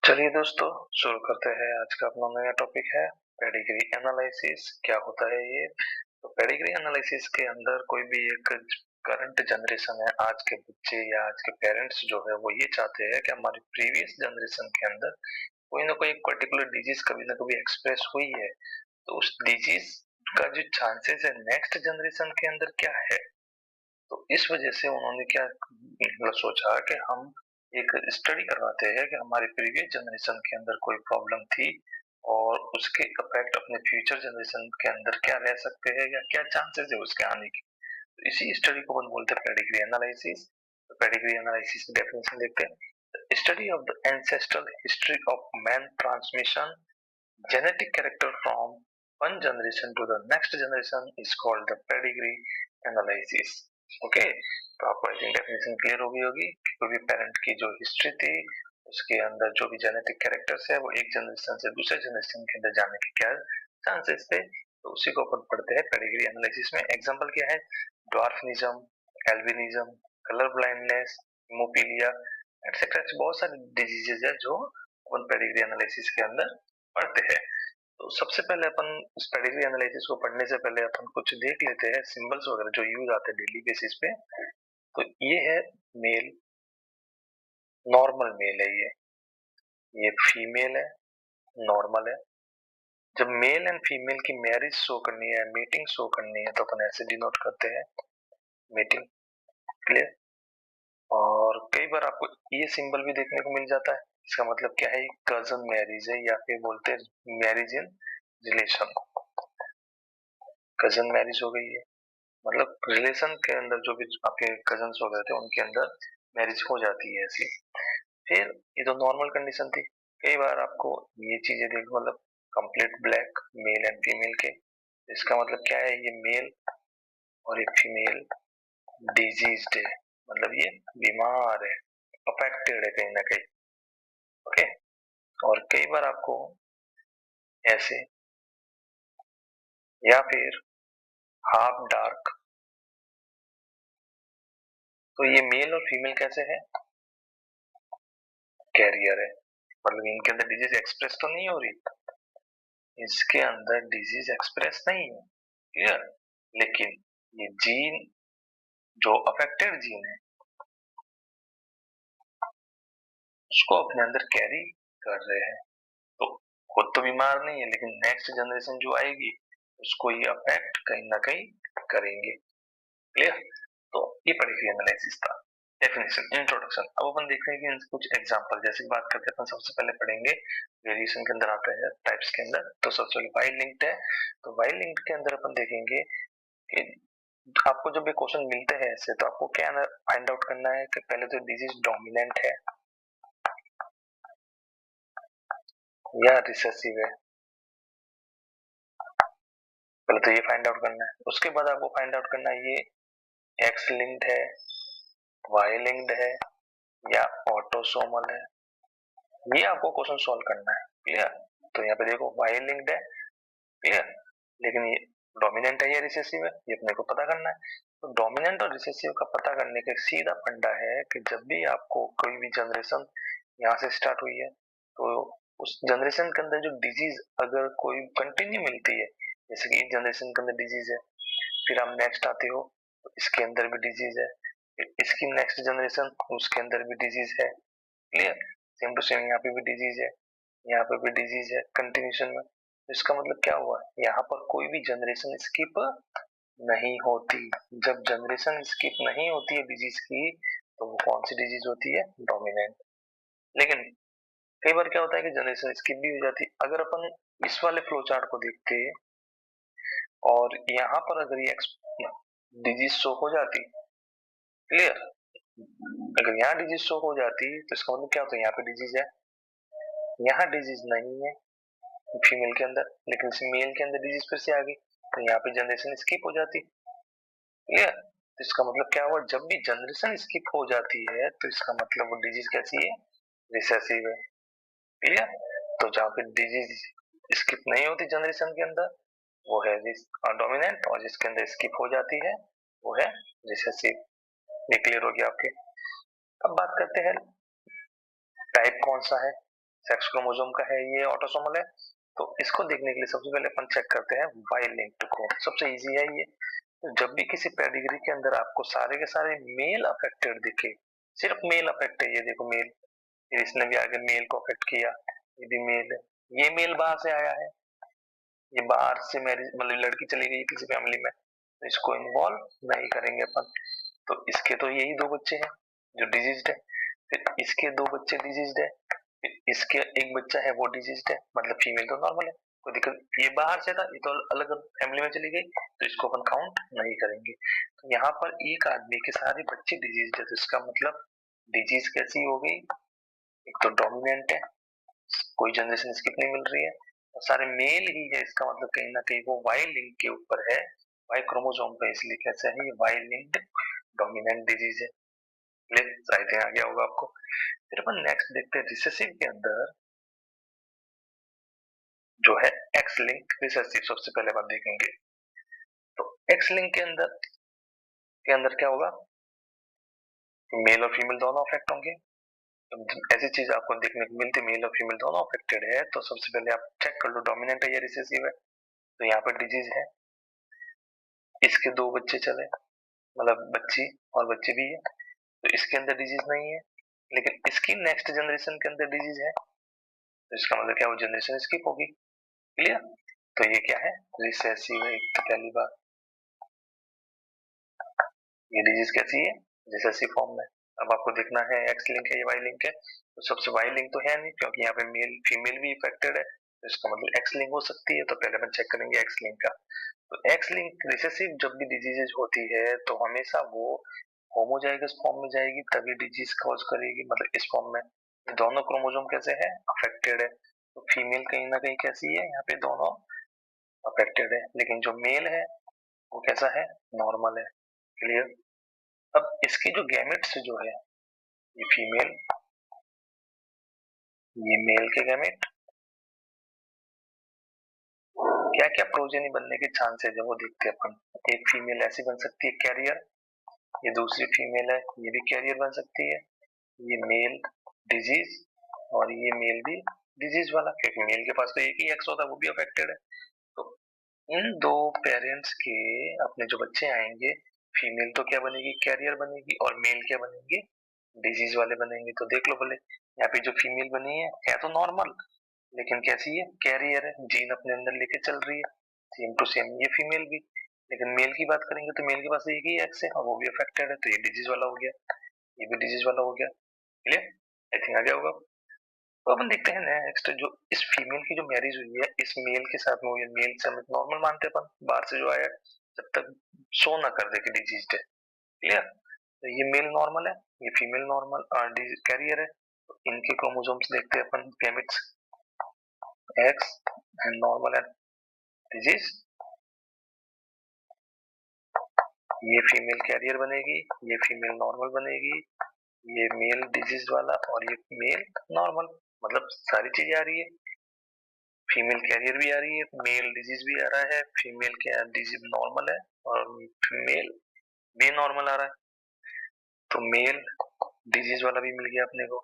चलिए दोस्तों, शुरू करते हैं। आज का अपना नया टॉपिक है पेडिग्री एनालिसिस। क्या होता है ये? तो पेडिग्री एनालिसिस के अंदर कोई भी एक करंट जनरेशन है, आज के बच्चे या आज के पेरेंट्स जो है वो ये चाहते हैं कि हमारी प्रीवियस जनरेशन के अंदर कोई ना कोई एक पर्टिकुलर डिजीज कभी ना कभी एक्सप्रेस हुई है, तो उस डिजीज का जो चांसेस है नेक्स्ट जनरेशन के अंदर क्या है। तो इस वजह से उन्होंने क्या मतलब सोचा कि हम एक स्टडी करवाते हैं कि हमारी प्रीवियस जनरेशन के अंदर कोई प्रॉब्लम थी और उसके इफेक्ट अपने फ्यूचर जनरेशन के अंदर क्या रह सकते हैं या क्या चांसेस है उसके आने की। तो इसी स्टडी को हम बोलते हैं पेडिग्री एनालिसिस। तो पेडिग्री एनालिसिस की डेफिनेशन देखते हैं। Study of the ancestral history of man transmission genetic character from one generation to the next generation is called the pedigree analysis. Okay, तो आपको आई थिंक डेफिनेशन क्लियर हो गई होगी कि कोई भी पेरेंट की जो हिस्ट्री थी उसके अंदर जो भी जेनेटिक कैरेक्टर्स है वो एक जनरेशन से दूसरे जनरेशन के अंदर जाने के क्या चांसेस थे। तो उसी को अपन पढ़ते हैं पेडिग्री एनालिसिस में। एग्जांपल क्या है? Dwarfism, albinism, colour blindness, haemophilia etcetera. बहुत सारे डिजीजेज है जो अपन पेडिग्री एनालिसिस के अंदर पढ़ते हैं। तो सबसे पहले अपन इस पेडिग्री एनालिसिस को पढ़ने से पहले अपन कुछ देख लेते हैं सिंबल्स वगैरह जो यूज आते हैं डेली बेसिस पे। तो ये है मेल, नॉर्मल मेल है ये फीमेल है, नॉर्मल है। जब मेल एंड फीमेल की मैरिज शो करनी है, मीटिंग शो करनी है, तो अपन ऐसे डिनोट करते हैं मीटिंग। क्लियर? और कई बार आपको ये सिंबल भी देखने को मिल जाता है। इसका मतलब क्या है? कजन मैरिज है या फिर बोलते हैं marriage in relation. Cousin marriage हो गई है मतलब रिलेशन के अंदर जो भी आपके कजन्स वगैरह थे उनके अंदर मैरिज हो जाती है ऐसी। फिर ये तो नॉर्मल कंडीशन थी। कई बार आपको ये चीजें देखो, मतलब complete black male and female के। इसका मतलब क्या है? ये मेल और एक फीमेल डिजीज्ड है, मतलब ये बीमार है, अफेक्टेड है कहीं ना कहीं। ओके। और कई बार आपको ऐसे या फिर हाफ डार्क। तो ये मेल और फीमेल कैसे है? कैरियर है, मतलब इनके अंदर डिजीज एक्सप्रेस तो नहीं हो रही, इसके अंदर डिजीज एक्सप्रेस नहीं है। क्लियर? लेकिन ये जीन जो अफेक्टेड जीन है उसको अपने अंदर कैरी कर रहे हैं। तो खुद तो बीमार नहीं है लेकिन नेक्स्ट जनरेशन जो आएगी उसको ये अफेक्ट कहीं ना कहीं करेंगे। क्लियर? तो ये पेडिग्री एनालिसिस था। Definition, introduction. अब अपन देख रहे हैं कि कुछ एग्जांपल जैसे बात करते हैं। अपन सबसे पहले पढ़ेंगे वेरिएशन के अंदर आता है टाइप्स के अंदर। तो सबसे पहले वाइल्ड लिंक्ड है। तो वाइल्ड लिंक्ड के अंदर अपन देखेंगे कि आपको जब भी क्वेश्चन मिलते हैं ऐसे, तो आपको क्या फाइंड आउट करना है कि पहले तो डिजीज डोमिनेंट है या रिसेसिव है। पहले तो ये फाइंड आउट करना है। उसके बाद आपको फाइंड आउट करना है ये एक्स लिंक्ड है, वाई लिंक्ड है या ऑटोसोमल है। ये आपको क्वेश्चन सॉल्व करना है। क्लियर? तो यहाँ पे देखो वाई लिंक्ड है। क्लियर? लेकिन ये डोमिनेंट है या रिसेसिव है, ये अपने को पता करना है। तो डोमिनेंट और रिसेसिव का पता करने का सीधा फंडा है कि जब भी आपको कोई भी जनरेशन यहाँ से स्टार्ट हुई है तो उस जनरेशन के अंदर जो डिजीज अगर कोई कंटिन्यू मिलती है, जैसे कि इस जनरेशन के अंदर डिजीज है, फिर आप नेक्स्ट आते हो तो इसके अंदर भी डिजीज है, फिर इसकी नेक्स्ट जनरेशन उसके अंदर भी डिजीज है। क्लियर? सेम टू सेम यहाँ पे भी डिजीज है, यहाँ पे भी डिजीज है कंटिन्यूशन में। तो इसका मतलब क्या हुआ? यहाँ पर कोई भी जनरेशन स्किप नहीं होती। जब जनरेशन स्किप नहीं होती है डिजीज की, तो वो कौन सी डिजीज होती है? डोमिनेंट। लेकिन कई बार क्या होता है कि जनरेशन स्किप भी हो जाती है। अगर अपन इस वाले फ्लो चार्ट को देखते और यहाँ पर अगर ये डिजीज शो हो जाती, क्लियर, अगर यहाँ डिजीज शो हो जाती तो इसका मतलब क्या होता है? यहाँ पे डिजीज है, यहाँ डिजीज नहीं है फीमेल के अंदर, लेकिन मेल के अंदर डिजीज फिर से आ गई, तो यहाँ पे जनरेशन स्किप हो जाती। क्लियर? तो इसका मतलब क्या हुआ? जब भी जनरेशन स्किप हो जाती है तो इसका मतलब वो डिजीज कैसी है? रिसेसिव है। क्लियर? तो जहाँ पे डिजीज स्किप नहीं होती जनरेशन के अंदर वो है डोमिनेंट, और जिसके अंदर स्किप हो जाती है वो है रिसेसिव। ये क्लियर हो गया आपके? अब बात करते हैं टाइप कौन सा है। सेक्स क्रोमोसोम का है, ये ऑटोसोमल है। तो इसको देखने के लिए सबसे पहले अपन चेक करते हैं वाई लिंक्ड को, सबसे इजी है ये। तो जब भी किसी पेडिग्री के अंदर आपको सारे के सारे मेल अफेक्टेड दिखे, सिर्फ मेल अफेक्ट है, ये देखो मेल, फिर इसने भी आगे मेल को अफेक्ट किया, ये भी मेल है, ये मेल बाहर से आया है, ये बाहर से मैरिज मतलब लड़की चली गई किसी फैमिली में, तो इसको इन्वॉल्व नहीं करेंगे अपन। तो इसके तो यही दो बच्चे हैं जो डिजीज्ड है, फिर इसके दो बच्चे डिजीज्ड है, फिर इसके एक बच्चा है वो डिजीज्ड है, मतलब फीमेल तो नॉर्मल है, कोई दिक्कत। ये बाहर से था, ये तो अलग फैमिली में चली गई, तो इसको अपन काउंट नहीं करेंगे। तो यहाँ पर एक आदमी के सारे बच्चे डिजीज्ड है, तो इसका मतलब डिजीज कैसी हो गई, एक तो डोमिनेंट है, कोई जनरेशन स्किप नहीं मिल रही है, और सारे मेल ही है, इसका मतलब कहीं ना कहीं वो वाई लिंक के ऊपर है, वाई क्रोमोसोम पे, इसलिए कैसे है ये वाई लिंक्ड डोमिनेंट डिजीज है। आई थिंक आ गया होगा आपको। फिर अपन नेक्स्ट देखते हैं रिसेसिव के अंदर जो है एक्स लिंक रिसेसिव, सबसे पहले बात देखेंगे। तो एक्स लिंक के अंदर क्या होगा, मेल और फीमेल दोनों अफेक्ट होंगे। ऐसी चीज आपको देखने को मिलती, मेल और फीमेल दोनों अफेक्टेड है, तो सबसे पहले आप चेक कर लो डोमिनेंट है या रिसेसिव है। तो यहाँ पर डिजीज है, इसके दो बच्चे चले, मतलब बच्ची और बच्चे भी है, तो इसके अंदर डिजीज नहीं है, लेकिन इसकी नेक्स्ट जनरेशन के अंदर डिजीज है, तो इसका मतलब क्या, वो जनरेशन स्किप होगी। क्लियर। तो ये क्या है, रिसेसिव है, एक तो पहली बात, ये डिजीज कैसी है, रिसेसिव फॉर्म में। अब आपको देखना है एक्स लिंक है या वाई लिंक है, तो सबसे वाई लिंक तो है नहीं, क्योंकि यहाँ पे मेल फीमेल भी इफेक्टेड है, तो इसका मतलब एक्स लिंक हो सकती है, तो पहले अपन चेक करेंगे एक्स लिंक का। तो एक्स लिंक रिसेसिव जब भी डिजीजेज होती है तो हमेशा वो होमोजाइगस फॉर्म में जाएगी, तभी डिजीज कॉज करेगी, मतलब इस फॉर्म में दोनों क्रोमोसोम कैसे है, अफेक्टेड है, तो फीमेल कहीं ना कहीं कैसी है, यहाँ पे दोनों अफेक्टेड है, लेकिन जो मेल है वो कैसा है, नॉर्मल है। क्लियर। अब इसकी जो गैमेट्स जो है, ये फीमेल, ये मेल के गैमेट, क्या क्या प्रोजेनी बनने के चांसेस है वो देखते हैं अपन। एक फीमेल ऐसी बन सकती है कैरियर, ये दूसरी फीमेल है ये भी कैरियर बन सकती है, ये मेल डिजीज और ये मेल भी डिजीज वाला, क्योंकि मेल के पास तो एक ही एक्स होता है, वो भी अफेक्टेड है। तो इन दो पेरेंट्स के अपने जो बच्चे आएंगे, फीमेल तो क्या बनेगी, कैरियर बनेगी, और मेल क्या बनेंगे, डिजीज वाले बनेंगे। तो देख लो बोले, यहाँ पे जो फीमेल बनी है तो नॉर्मल, लेकिन कैसी है, कैरियर है, जीन अपने अंदर लेके चल रही है, सेम टू सेम ये फीमेल भी। लेकिन मेल की बात करेंगे तो मेल के पास एक ही एक्स है और वो भी अफेक्टेड है, तो ये डिजीज वाला हो गया, ये भी डिजीज वाला हो गया। क्लियर। आई थिंक आ गया होगा। तो अपन देखते हैं नेक्स्ट, जो इस फीमेल की जो मैरिज हुई है इस मेल के साथ में हुई है, मेल से हम नॉर्मल मानते हैं अपन, बाहर से जो आया है, जब तक शो ना कर दे कि डिजीज है। क्लियर। तो ये मेल नॉर्मल है, ये फीमेल नॉर्मल कैरियर है, तो इनके क्रोमोसोम्स देखते हैं अपन, gametes X and normal and disease. ये फीमेल कैरियर बनेगी, ये फीमेल नॉर्मल बनेगी, ये मेल डिजीज वाला और ये मेल नॉर्मल, मतलब सारी चीजें आ रही है, फीमेल कैरियर भी आ रही है, मेल डिजीज भी आ रहा है, फीमेल क्या डिजीज नॉर्मल है और फीमेल भी नॉर्मल आ रहा है, तो मेल डिजीज वाला भी मिल गया अपने को,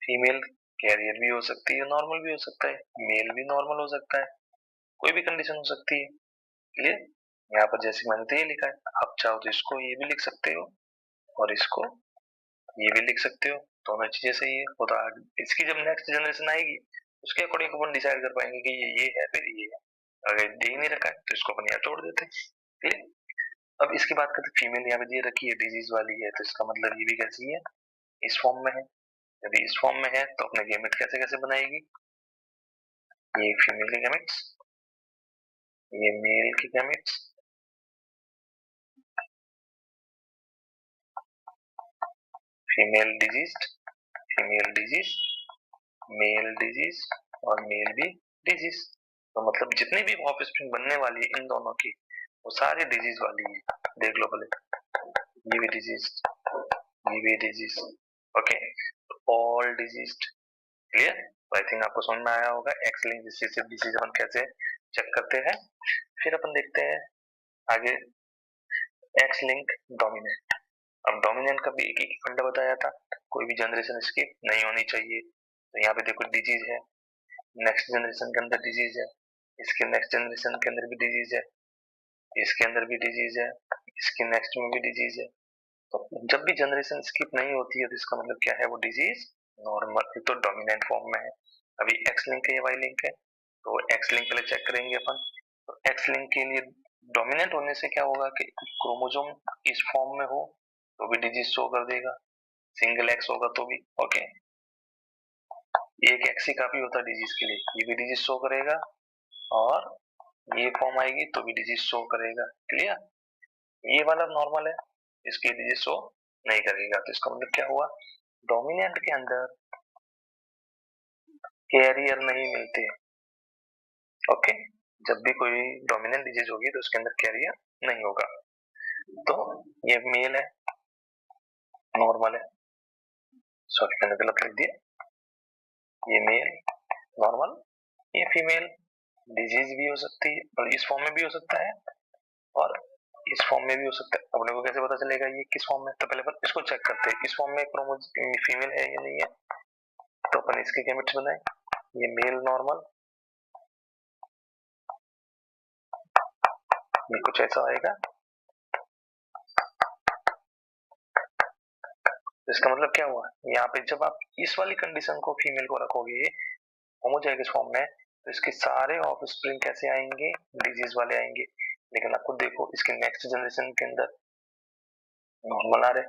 फीमेल कैरियर भी हो सकती है, नॉर्मल भी हो सकता है, मेल भी नॉर्मल हो सकता है, कोई भी कंडीशन हो सकती है। क्लियर। यहाँ पर जैसे मैंने तो ये लिखा है, आप चाहो तो इसको ये भी लिख सकते हो और इसको ये भी लिख सकते हो, दोनों चीजें सही है। होता इसकी जब नेक्स्ट जनरेशन आएगी उसके अकॉर्डिंग अपन डिसाइड कर पाएंगे कि ये है फिर ये है, अगर दे ही नहीं रखा है तो इसको अपन यहाँ छोड़ देते हैं। ठीक। अब इसकी बात करते, फीमेल यहाँ पे दे रखी है डिजीज वाली है, तो इसका मतलब ये भी कैसी है, इस फॉर्म में है। यदि इस फॉर्म में है तो अपने गैमेट कैसे कैसे बनाएगी, ये फीमेल के गैमेट्स, ये मेल के gametes, female disease, female disease, male disease और मेल भी डिजीज। तो मतलब जितनी भी ऑफस्प्रिंग बनने वाली है इन दोनों की, वो सारी डिजीज वाली है। देख लो भले, ये भी डिजीज, ये भी disease, okay, all disease. Clear. I think आपको समझ में आया होगा एक्स लिंक डिजीज हम कैसे चेक करते हैं। फिर अपन देखते हैं आगे एक्स लिंक डोमिनेंट। अब डोमिनेंट का भी एक ही फंडा बताया था, कोई भी जनरेशन स्किप नहीं होनी चाहिए, तो यहाँ पे देखो डिजीज है, नेक्स्ट जनरेशन के अंदर डिजीज है, इसके नेक्स्ट जनरेशन के अंदर भी डिजीज है, इसके अंदर भी डिजीज है, इसके नेक्स्ट में भी डिजीज है। तो जब भी जनरेशन स्किप नहीं होती है तो इसका मतलब क्या है, वो डिजीज नॉर्मल तो डोमिनेंट फॉर्म में है। अभी एक्स लिंक है या वाई लिंक है, तो एक्स लिंक पहले चेक करेंगे अपन। तो एक्स लिंक के लिए डोमिनेंट होने से क्या होगा कि क्रोमोसोम इस फॉर्म में हो तो भी डिजीज शो कर देगा, सिंगल एक्स होगा तो भी। ओके, एक एक्स ही काफी होता है डिजीज के लिए, ये भी डिजीज शो करेगा, और ये फॉर्म आएगी तो भी डिजीज शो करेगा। क्लियर? ये वाला नॉर्मल है, इसकी डिजीज शो नहीं करेगा। तो इसका मतलब क्या हुआ, डोमिनेंट के अंदर कैरियर नहीं मिलते। ओके, जब भी कोई डोमिनेंट डिजीज होगी तो उसके अंदर कैरियर नहीं होगा। तो ये मेल है, नॉर्मल है, सॉरी मैंने गलत लिख दिया, ये मेल नॉर्मल, ये फीमेल डिजीज भी हो सकती है और इस फॉर्म में भी हो सकता है और इस फॉर्म में भी हो सकता है। अपने को कैसे पता चलेगा ये किस फॉर्म में, तो पहले अपन इसको चेक करते हैं, इस फॉर्म में क्रोमोसोम फीमेल है या नहीं है। तो अपन इसके गैमेट्स बनाए, ये मेल नॉर्मल, ये कुछ ऐसा आएगा। तो इसका मतलब क्या हुआ, यहाँ पे जब आप इस वाली कंडीशन को फीमेल को रखोगे होमोजाइगस फॉर्म में, तो इसके सारे ऑफस्प्रिंग कैसे आएंगे, डिजीज वाले आएंगे। लेकिन आप खुद देखो इसके नेक्स्ट जनरेशन के अंदर नॉर्मल आ रहे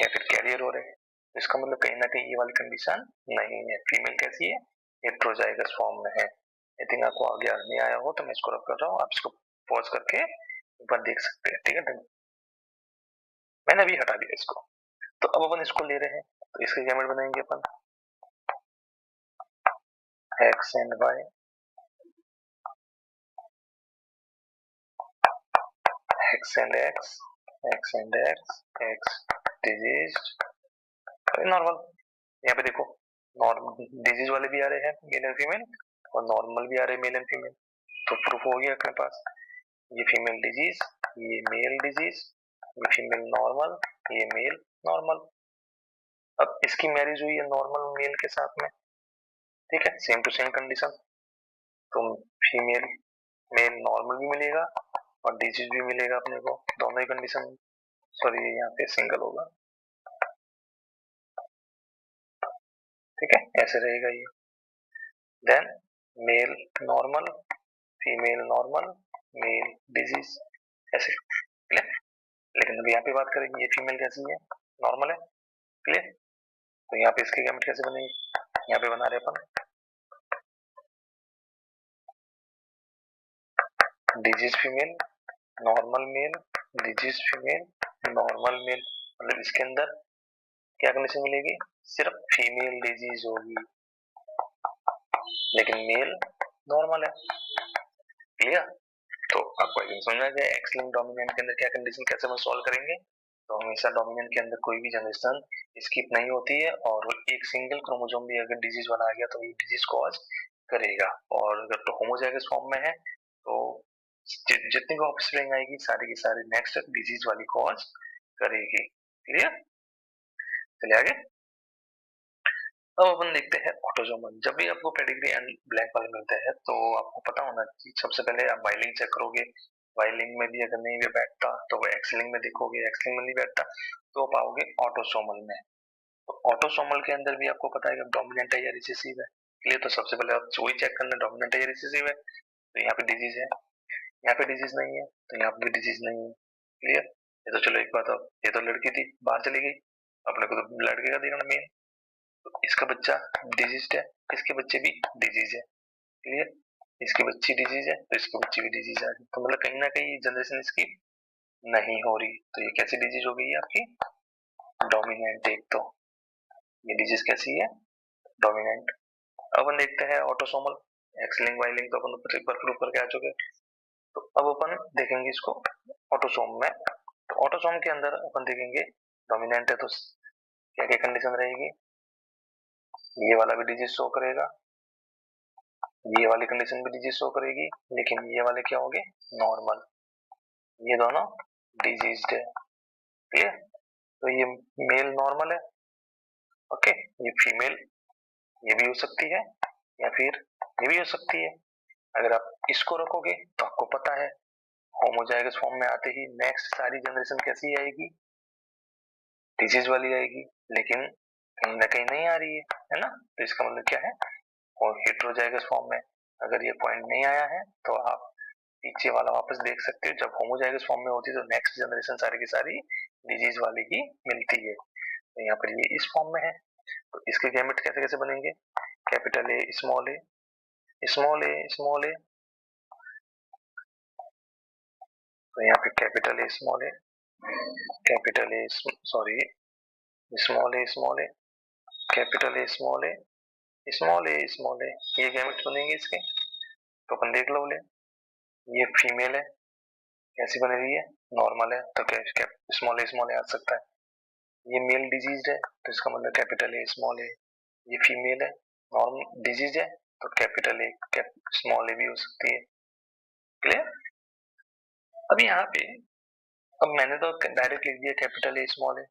या फिर कैरियर हो रहे, तो इसका मतलब कहीं ना कहीं ये वाली कंडीशन नहीं है। फीमेल कैसी है, हेट्रोजाइगस फॉर्म में है। आई थिंक आपको आगे नहीं आया हो तो मैं इसको रख कर रहा हूँ, आप इसको पॉज करके एक बार देख सकते हैं। ठीक है, मैंने अभी हटा दिया इसको। तो अब अपन इसको ले रहे हैं, तो इसके गैमेट बनाएंगे अपन X and Y, X and X, X and X, X disease normal. यहाँ पे देखो नॉर्मल डिजीज वाले भी आ रहे हैं मेल एंड फीमेल, और नॉर्मल भी आ रहे हैं मेल एंड फीमेल। तो प्रूफ हो गया अपने पास, ये फीमेल डिजीज, ये मेल डिजीज, ये फीमेल नॉर्मल, ये मेल नॉर्मल। अब इसकी मैरिज हुई है नॉर्मल मेल के साथ में, ठीक है, सेम टू सेम कंडीशन। तो फीमेल मेल नॉर्मल भी मिलेगा और डिजीज भी मिलेगा अपने को, दोनों ही कंडीशन। सॉरी यहाँ पे सिंगल होगा, ठीक है, ऐसे रहेगा ये। Then male normal, female normal, male disease, ऐसे। क्लियर? लेकिन अभी यहाँ पे बात करेंगे ये फीमेल कैसी है, नॉर्मल है। क्लियर? तो यहाँ पे इसके गैमेट कैसे बनेंगे, यहाँ पे बना रहे अपन disease female, normal male, disease female, normal male. मतलब इसके अंदर क्या कंडीशन मिलेगी, सिर्फ फीमेल डिजीज होगी लेकिन मेल नॉर्मल है। क्लियर? तो आपको एक समझ आ गया एक्स लिंक डोमिनेंट के अंदर क्या कंडीशन कैसे हम सॉल्व करेंगे। तो हमेशा डोमिनेंट के अंदर कोई भी जनरेशन स्किप नहीं होती है, और एक सिंगल क्रोमोसोम भी अगर डिजीज वाला आ गया तो ये डिजीज कॉज करेगा। और अगर तो होमोजाइगस फॉर्म में है तो जितनी भी ऑफस्प्रिंग आएगी सारी की सारी नेक्स्ट डिजीज वाली कॉज करेगी। क्लियर? चलिए आगे। अब अपन देखते हैं ऑटोसोमल। जब भी आपको पेडिग्री एंड ब्लैंक वाले मिलते हैं तो आपको पता होना चाहिए सबसे पहले आप वाई लिंक चेक करोगे, वाई लिंक में भी अगर नहीं भी बैठता तो वो एक्स लिंक में देखोगे, एक्स लिंक में नहीं बैठता तो पाओगे ऑटोसोमल में। तो ऑटोसोमल के अंदर भी आपको पता है कि डोमिनेंट है या रिसेसिव है। इसलिए तो सबसे पहले आप वही चेक करना डोमिनेंट है या रिसेसिव है। तो यहाँ पे डिजीज है, यहाँ पे डिजीज नहीं है, तो यहाँ पे भी डिजीज नहीं है। क्लियर? ये तो चलो एक बात, अब ये तो लड़की थी बाहर चली गई, अपने को तो लड़के का देखना मेन। तो इसका बच्चा डिजीज है, इसके बच्चे भी डिजीज है। क्लियर? इसकी बच्ची डिजीज है तो इसकी बच्ची भी डिजीज आ गई, तो मतलब कहीं ना कहीं जनरेशन इसकी नहीं हो रही। तो ये कैसी डिजीज हो गई है आपकी, डोमिनेंट। एक तो ये डिजीज कैसी है, डोमिनेंट। अब अपन देखते हैं autosomal, X link Y link तो अपन एक बार प्रूव करके आ चुके। तो अब अपन देखेंगे इसको ऑटोसोम में। तो ऑटोसोम के अंदर अपन देखेंगे डोमिनेंट है तो क्या क्या कंडीशन रहेगी, ये वाला भी डिजीज शो करेगा, ये वाली कंडीशन भी डिजीज शो करेगी, लेकिन ये वाले क्या होंगे, नॉर्मल। ये दोनों डिजीज्ड है। क्लियर? तो ये मेल नॉर्मल है, ओके, ये फीमेल ये भी हो सकती है या फिर ये भी हो सकती है। अगर आप इसको रखोगे तो आपको पता है होमोजाइगस फॉर्म में आते ही नेक्स्ट सारी जनरेशन कैसी आएगी, डिजीज वाली आएगी, लेकिन कहीं ना कहीं नहीं आ रही है ना। तो इसका मतलब क्या है, और हेट्रोजाइगस फॉर्म में अगर ये पॉइंट नहीं आया है तो आप पीछे वाला वापस देख सकते हो, जब होमोजाइगस फॉर्म में होती है तो नेक्स्ट जनरेशन सारी की सारी डिजीज वाली ही मिलती है। तो यहाँ पर ये इस फॉर्म में है, तो इसके गैमेट कैसे कैसे बनेंगे, capital A small A small A small A, तो यहाँ पे capital A small A capital A sorry small A small A capital A small A small A small A, ये गैमेट बनेंगे इसके। तो अपन देख लो बोले ये फीमेल है, कैसी बनी हुई है, नॉर्मल है, तो क्या स्मॉल ए आ सकता है। ये मेल डिजीज है तो इसका मतलब कैपिटल ए स्मॉल ए। ये फीमेल है, नॉर्मल डिजीज है, तो कैपिटल ए स्मॉल ए भी हो सकती है। क्लियर। अब यहाँ पे अब मैंने तो डायरेक्ट लिख दिया कैपिटल ए स्मॉल ए,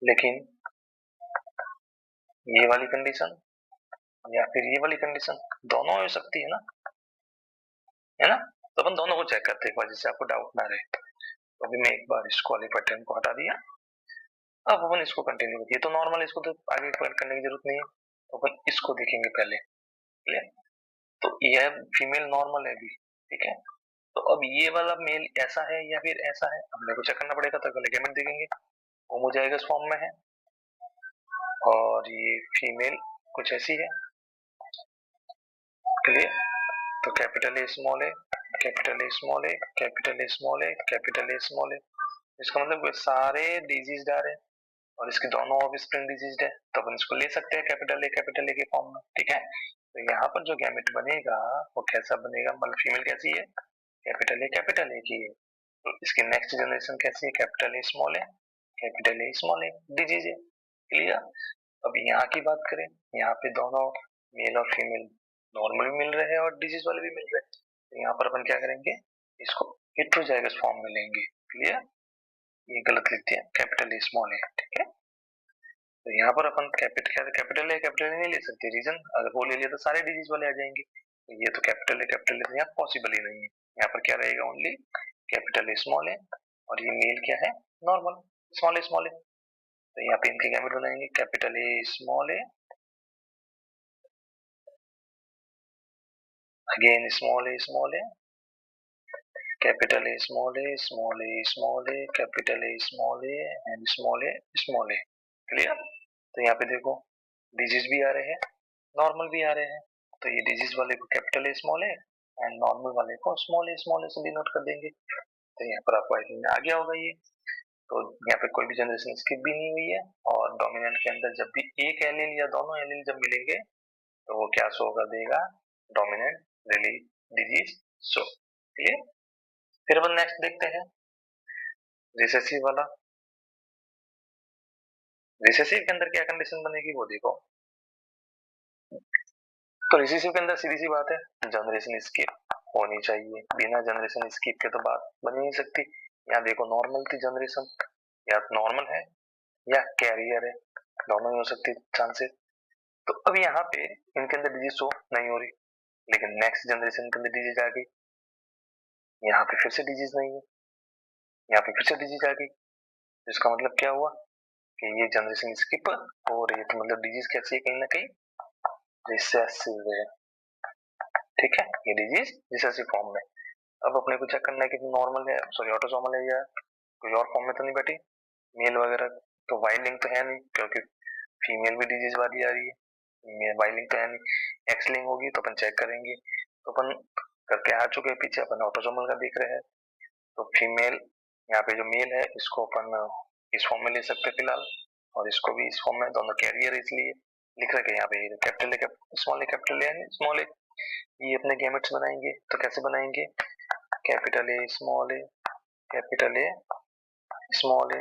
लेकिन ये वाली कंडीशन या फिर ये वाली कंडीशन दोनों हो सकती है ना। तो अपन दोनों को चेक करते हैं एक बार, जिससे आपको डाउट ना रहे। तो अभी मैं एक बार इसको वाले पैटर्न को हटा दिया, अब अपन इसको कंटिन्यू करिए। तो नॉर्मल इसको तो आगे करने की जरूरत नहीं है, तो अपन इसको देखेंगे पहले। क्लियर। तो यह फीमेल नॉर्मल है भी, ठीक है। तो अब ये वाला मेल ऐसा है या फिर ऐसा है, हमने को चेक करना पड़ेगा, तो लिगामेंट देखेंगे होमोजाइगस फॉर्म में है और ये फीमेल कुछ ऐसी है। क्लियर। तो capital A small A capital A small A capital A small A capital A small A, इसका मतलब सारे डिजीज आ रहे हैं और इसके दोनों ऑफ स्प्रिंग डिजीज है, तो अपन इसको ले सकते हैं कैपिटल ए के फॉर्म में, ठीक है। तो यहाँ पर जो गैमेट बनेगा वो कैसा बनेगा, मतलब फीमेल कैसी है, कैपिटल ए की है, तो इसकी नेक्स्ट जनरेशन कैसी है, capital A small a disease है। क्लियर। अब यहाँ की बात करें, यहाँ पे दोनों मेल और फीमेल नॉर्मल भी मिल रहे हैं और डिजीज वाले भी मिल रहे हैं, तो यहाँ पर अपन क्या करेंगे, इसको हेट्रोजाइगस फॉर्म में लेंगे। क्लियर। ये गलत लिखते हैं कैपिटल ए स्मॉल ए, ठीक है। तो यहाँ पर अपन कैपिटल ए नहीं ले सकते, रीजन अगर वो ले लिया तो सारे डिजीज वाले आ जाएंगे, तो ये तो कैपिटल ए तो यहाँ पॉसिबल ही नहीं है। यहाँ पर क्या रहेगा, ओनली कैपिटल ए स्मॉल ए, और ये मेल क्या है, नॉर्मल स्मॉल ए। तो यहाँ पे इनके गैमेट बनाएंगे capital A small A, again small A capital A small A small A small A capital A small A and small A. Clear. तो यहाँ पे देखो डिजीज भी आ रहे हैं, नॉर्मल भी आ रहे हैं, तो ये डिजीज वाले को capital A small A and normal वाले को स्मॉल ए से डिनोट कर देंगे। तो यहाँ पर आपको आई में आ गया होगा ये। तो यहाँ पे कोई भी जनरेशन स्किप भी नहीं हुई है, और डोमिनेंट के अंदर जब भी एक एलील या दोनों एलील जब मिलेंगे तो वो क्या शो कर देगा, dominant release disease show. Clear. फिर अपन नेक्स्ट देखते हैं रिसेसिव वाला। रिसेसिव के अंदर क्या कंडीशन बनेगी वो देखो। तो रिसेसिव के अंदर सीधी सी बात है, जनरेशन स्किप होनी चाहिए, बिना जनरेशन स्किप के तो बात बन ही नहीं सकती। यहाँ देखो नॉर्मल थी जनरेशन, या नॉर्मल है या कैरियर है, दोनों ही हो सकती चांसेस। तो अब यहाँ पे इनके अंदर डिजीज शो नहीं हो रही, लेकिन नेक्स्ट जनरेशन के अंदर डिजीज आ गई, यहाँ पे फिर से डिजीज नहीं है, यहाँ पे फिर से डिजीज आ गई, तो इसका मतलब क्या हुआ कि ये जनरेशन स्किप हो रही है, तो मतलब डिजीज कैसी है, कहीं ना कहीं रिसेसिव है, ठीक है। ये डिजीज रिसेसिव फॉर्म में। अब अपने को चेक करना है कि नॉर्मल है, सॉरी ऑटोसोमल है, या कोई और फॉर्म में तो नहीं बैठी, मेल वगैरह तो वाइलिंग तो है नहीं, क्योंकि फीमेल भी डिजीज वाली आ रही है, वाइलिंग तो है नहीं, एक्सलिंग होगी तो अपन चेक करेंगे। तो अपन करके आ चुके हैं पीछे, अपन ऑटोसोमल का देख रहे हैं। तो फीमेल यहाँ पे जो मेल है इसको अपन इस फॉर्म में ले सकते हैं फिलहाल, और इसको भी इस फॉर्म में, दोनों कैरियर इसलिए लिख रखे यहाँ पे कैपिटल ए स्मॉल ए। ये अपने गैमेट्स बनाएंगे, तो कैसे बनाएंगे, capital A small A capital A small A.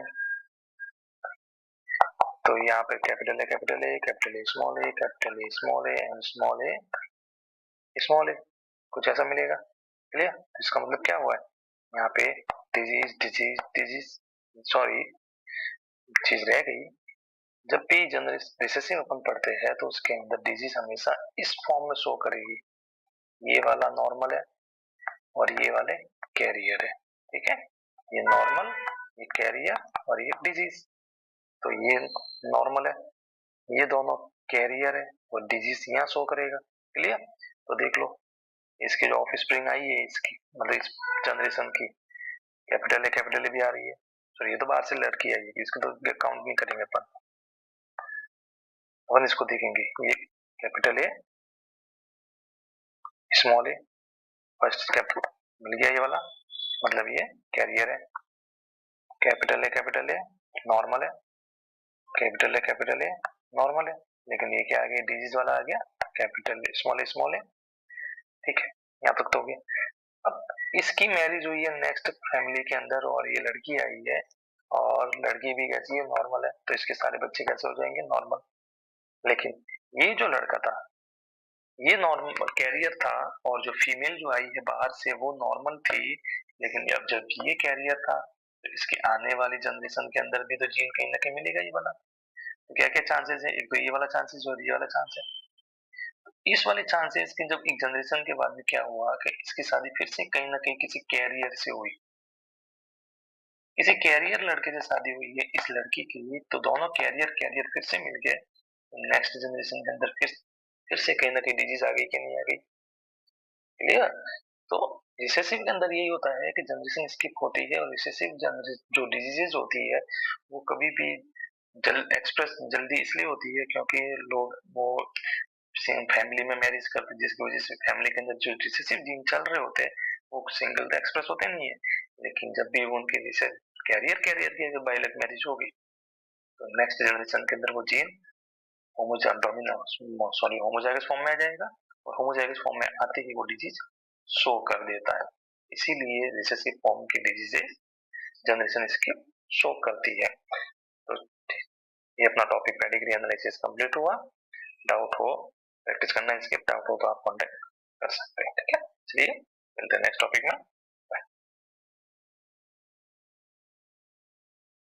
तो यहाँ पे capital A small A capital A small A and small A कुछ ऐसा मिलेगा। क्लियर। इसका मतलब क्या हुआ है, यहाँ पे डिजीज डिजीज डिजीज सॉरी चीज रह गई, जब भी रिसेसिव अपन पढ़ते हैं तो उसके अंदर डिजीज हमेशा इस फॉर्म में शो करेगी, ये वाला नॉर्मल है और ये वाले कैरियर है, ठीक है, ये नॉर्मल, ये कैरियर और ये डिजीज। तो ये नॉर्मल है, ये दोनों कैरियर है और डिजीज यहाँ शो करेगा। क्लियर? तो देख लो इसकी जो ऑफ स्प्रिंग आई है इसकी, मतलब इस जनरेशन की, कैपिटल ए भी आ रही है। तो ये तो बाहर से लड़की आई है, इसको तो काउंट नहीं करेंगे अपन इसको देखेंगे। ये capital A, small A, first capital मिल गया ये वाला, मतलब ये कैरियर है। कैपिटल ए नॉर्मल है, कैपिटल ए नॉर्मल है, लेकिन ये क्या आ गया, डिजीज वाला आ गया कैपिटल स्मॉल ए, ठीक है, यहाँ तक तो हो गया। अब इसकी मैरिज हुई है नेक्स्ट फैमिली के अंदर और ये लड़की आई है, और लड़की भी कैसी है, नॉर्मल है, तो इसके सारे बच्चे कैसे हो जाएंगे, नॉर्मल। लेकिन ये जो लड़का था ये नॉर्मल कैरियर था, और जो फीमेल जो आई है बाहर से वो नॉर्मल थी, लेकिन अब जब ये कैरियर था तो इसके आने वाली जनरेशन के अंदर भी तो जीन कहीं ना कहीं मिलेगा ही बना। तो क्या क्या चांसेस है, एक तो ये वाला चांसेस और ये वाला चांस है। इस वाले चांसेस की जब एक जनरेशन के बाद में क्या हुआ कि इसकी शादी फिर से कहीं ना कहीं किसी कैरियर से हुई, किसी कैरियर लड़के से शादी हुई है इस लड़की की, तो दोनों कैरियर कैरियर फिर से मिल गए। नेक्स्ट जनरेशन के अंदर फिर से कहीं ना कहीं डिजीज आ गई कि नहीं आ गई। क्लियर? तो रिसेसिव के अंदर यही होता है कि जनरेशन स्किप होती है, और रिसेसिव जो डिजीजेज होती है वो कभी भी एक्सप्रेस जल्दी इसलिए होती है क्योंकि लोग वो सेम फैमिली में मैरिज करते हैं, जिसकी वजह से फैमिली के अंदर जो रिसेसिव जीन चल रहे होते हैं वो सिंगल एक्सप्रेस होते नहीं है। लेकिन जब भी उनकी कैरियर कैरियर की अगर बाइलक मैरिज होगी तो नेक्स्ट जनरेशन के अंदर वो जीन होमोजाइगस फॉर्म में आ जाएगा, और होमोजाइगस फॉर्म में आते ही वो डिजीज शो कर देता है। इसीलिए रिसेसिव फॉर्म की डिजीजेस जनरेशन इसकी शो करती है। तो ये अपना टॉपिक पेडिग्री एनालिसिस कंप्लीट हुआ। डाउट हो प्रैक्टिस करना, इसके डाउट हो तो आप कॉन्टेक्ट कर सकते हैं, ठीक है। चलिए मिलते हैं नेक्स्ट टॉपिक में।